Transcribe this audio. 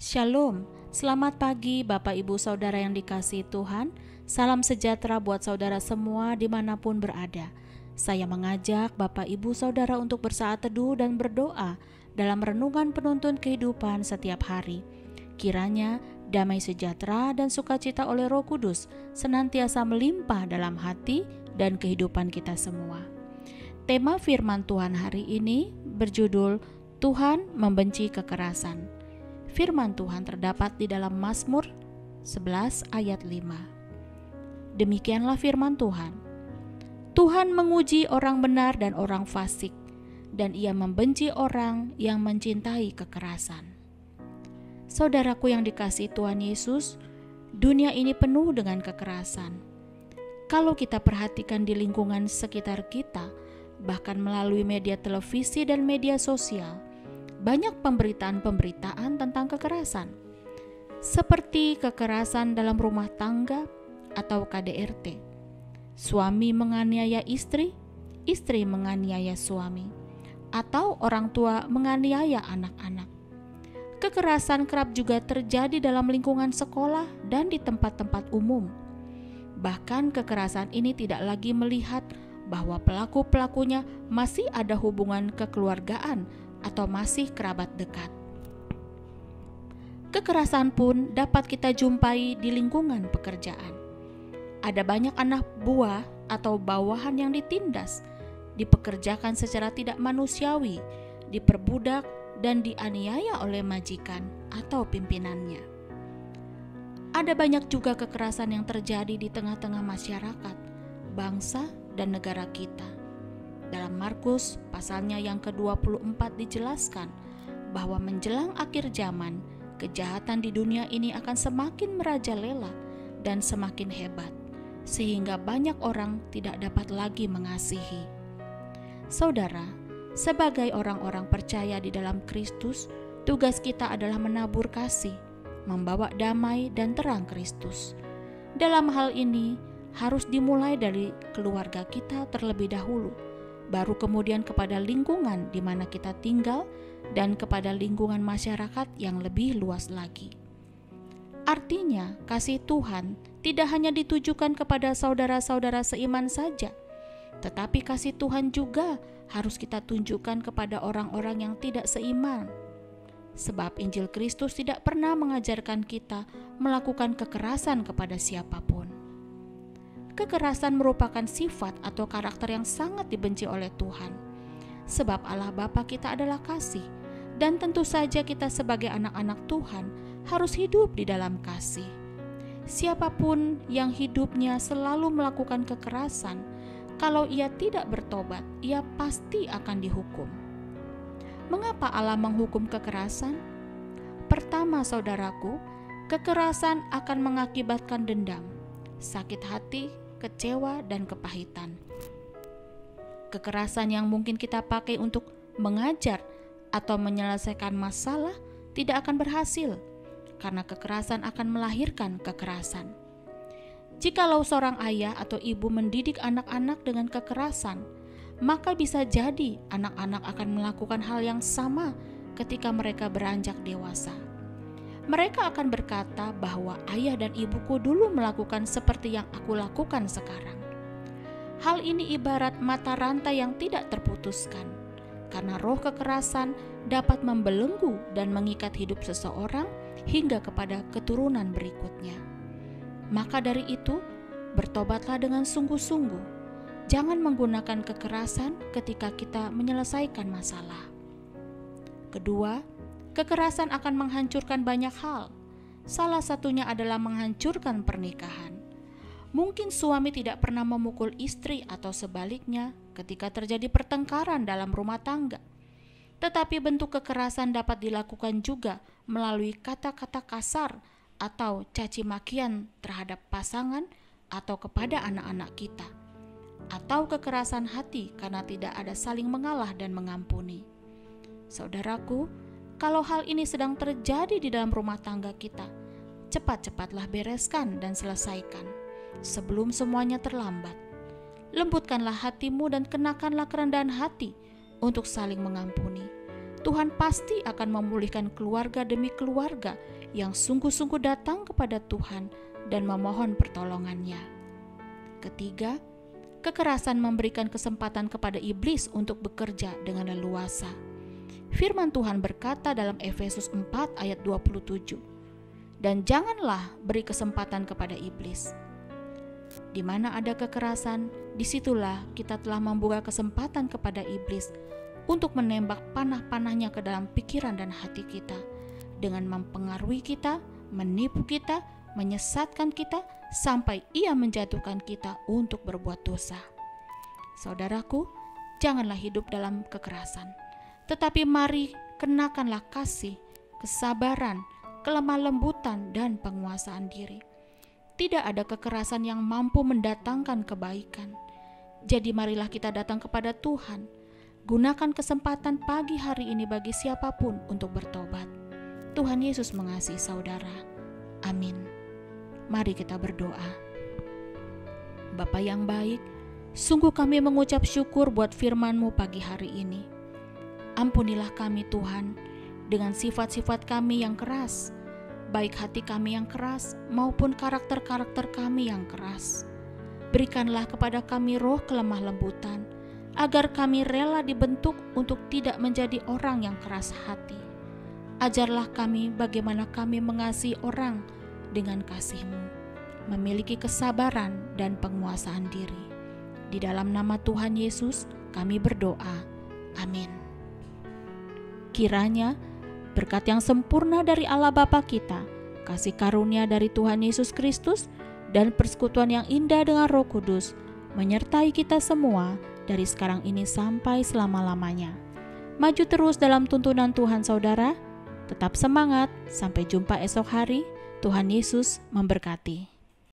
Shalom, selamat pagi Bapak Ibu Saudara yang dikasihi Tuhan. Salam sejahtera buat saudara semua dimanapun berada. Saya mengajak Bapak Ibu Saudara untuk bersaat teduh dan berdoa dalam renungan penuntun kehidupan setiap hari. Kiranya damai sejahtera dan sukacita oleh Roh Kudus senantiasa melimpah dalam hati dan kehidupan kita semua. Tema firman Tuhan hari ini berjudul Tuhan membenci kekerasan. Firman Tuhan terdapat di dalam Mazmur 11 ayat 5. Demikianlah firman Tuhan. Tuhan menguji orang benar dan orang fasik, dan Ia membenci orang yang mencintai kekerasan. Saudaraku yang dikasihi Tuhan Yesus, dunia ini penuh dengan kekerasan. Kalau kita perhatikan di lingkungan sekitar kita, bahkan melalui media televisi dan media sosial, banyak pemberitaan-pemberitaan tentang kekerasan, seperti kekerasan dalam rumah tangga atau KDRT. Suami menganiaya istri, istri menganiaya suami, atau orang tua menganiaya anak-anak. Kekerasan kerap juga terjadi dalam lingkungan sekolah dan di tempat-tempat umum. Bahkan kekerasan ini tidak lagi melihat bahwa pelaku-pelakunya masih ada hubungan kekeluargaan atau masih kerabat dekat. Kekerasan pun dapat kita jumpai di lingkungan pekerjaan. Ada banyak anak buah atau bawahan yang ditindas, dipekerjakan secara tidak manusiawi, diperbudak dan dianiaya oleh majikan atau pimpinannya. Ada banyak juga kekerasan yang terjadi di tengah-tengah masyarakat, bangsa dan negara kita. Dalam Markus pasalnya yang ke-24 dijelaskan bahwa menjelang akhir zaman, kejahatan di dunia ini akan semakin merajalela dan semakin hebat, sehingga banyak orang tidak dapat lagi mengasihi. Saudara, sebagai orang-orang percaya di dalam Kristus, tugas kita adalah menabur kasih, membawa damai dan terang Kristus. Dalam hal ini, harus dimulai dari keluarga kita terlebih dahulu, baru kemudian kepada lingkungan di mana kita tinggal dan kepada lingkungan masyarakat yang lebih luas lagi. Artinya, kasih Tuhan tidak hanya ditujukan kepada saudara-saudara seiman saja, tetapi kasih Tuhan juga harus kita tunjukkan kepada orang-orang yang tidak seiman. Sebab Injil Kristus tidak pernah mengajarkan kita melakukan kekerasan kepada siapapun. Kekerasan merupakan sifat atau karakter yang sangat dibenci oleh Tuhan. Sebab Allah Bapa kita adalah kasih, dan tentu saja kita sebagai anak-anak Tuhan harus hidup di dalam kasih. Siapapun yang hidupnya selalu melakukan kekerasan, kalau ia tidak bertobat, ia pasti akan dihukum. Mengapa Allah menghukum kekerasan? Pertama, saudaraku, kekerasan akan mengakibatkan dendam, sakit hati, kecewa, dan kepahitan. Kekerasan yang mungkin kita pakai untuk mengajar atau menyelesaikan masalah tidak akan berhasil, karena kekerasan akan melahirkan kekerasan. Jikalau seorang ayah atau ibu mendidik anak-anak dengan kekerasan, maka bisa jadi anak-anak akan melakukan hal yang sama ketika mereka beranjak dewasa. Mereka akan berkata bahwa ayah dan ibuku dulu melakukan seperti yang aku lakukan sekarang. Hal ini ibarat mata rantai yang tidak terputuskan, karena roh kekerasan dapat membelenggu dan mengikat hidup seseorang hingga kepada keturunan berikutnya. Maka dari itu, bertobatlah dengan sungguh-sungguh. Jangan menggunakan kekerasan ketika kita menyelesaikan masalah. Kedua, kekerasan akan menghancurkan banyak hal. Salah satunya adalah menghancurkan pernikahan. Mungkin suami tidak pernah memukul istri atau sebaliknya ketika terjadi pertengkaran dalam rumah tangga. Tetapi bentuk kekerasan dapat dilakukan juga melalui kata-kata kasar atau caci makian terhadap pasangan atau kepada anak-anak kita. Atau kekerasan hati karena tidak ada saling mengalah dan mengampuni. Saudaraku, kalau hal ini sedang terjadi di dalam rumah tangga kita, cepat-cepatlah bereskan dan selesaikan sebelum semuanya terlambat. Lembutkanlah hatimu dan kenakanlah kerendahan hati untuk saling mengampuni. Tuhan pasti akan memulihkan keluarga demi keluarga yang sungguh-sungguh datang kepada Tuhan dan memohon pertolongannya. Ketiga, kekerasan memberikan kesempatan kepada iblis untuk bekerja dengan leluasa. Firman Tuhan berkata dalam Efesus 4 ayat 27, "Dan janganlah beri kesempatan kepada iblis." Di mana ada kekerasan, disitulah kita telah membuka kesempatan kepada iblis untuk menembak panah-panahnya ke dalam pikiran dan hati kita, dengan mempengaruhi kita, menipu kita, menyesatkan kita, sampai ia menjatuhkan kita untuk berbuat dosa. Saudaraku, janganlah hidup dalam kekerasan, tetapi mari kenakanlah kasih, kesabaran, kelemah lembutan, dan penguasaan diri. Tidak ada kekerasan yang mampu mendatangkan kebaikan. Jadi marilah kita datang kepada Tuhan. Gunakan kesempatan pagi hari ini bagi siapapun untuk bertobat. Tuhan Yesus mengasihi saudara. Amin. Mari kita berdoa. Bapa yang baik, sungguh kami mengucap syukur buat firman-Mu pagi hari ini. Ampunilah kami Tuhan, dengan sifat-sifat kami yang keras, baik hati kami yang keras maupun karakter-karakter kami yang keras. Berikanlah kepada kami roh kelemah lembutan, agar kami rela dibentuk untuk tidak menjadi orang yang keras hati. Ajarlah kami bagaimana kami mengasihi orang dengan kasih-Mu, memiliki kesabaran dan penguasaan diri. Di dalam nama Tuhan Yesus kami berdoa. Amin. Kiranya berkat yang sempurna dari Allah Bapa kita, kasih karunia dari Tuhan Yesus Kristus, dan persekutuan yang indah dengan Roh Kudus menyertai kita semua dari sekarang ini sampai selama-lamanya. Maju terus dalam tuntunan Tuhan saudara, tetap semangat, sampai jumpa esok hari. Tuhan Yesus memberkati.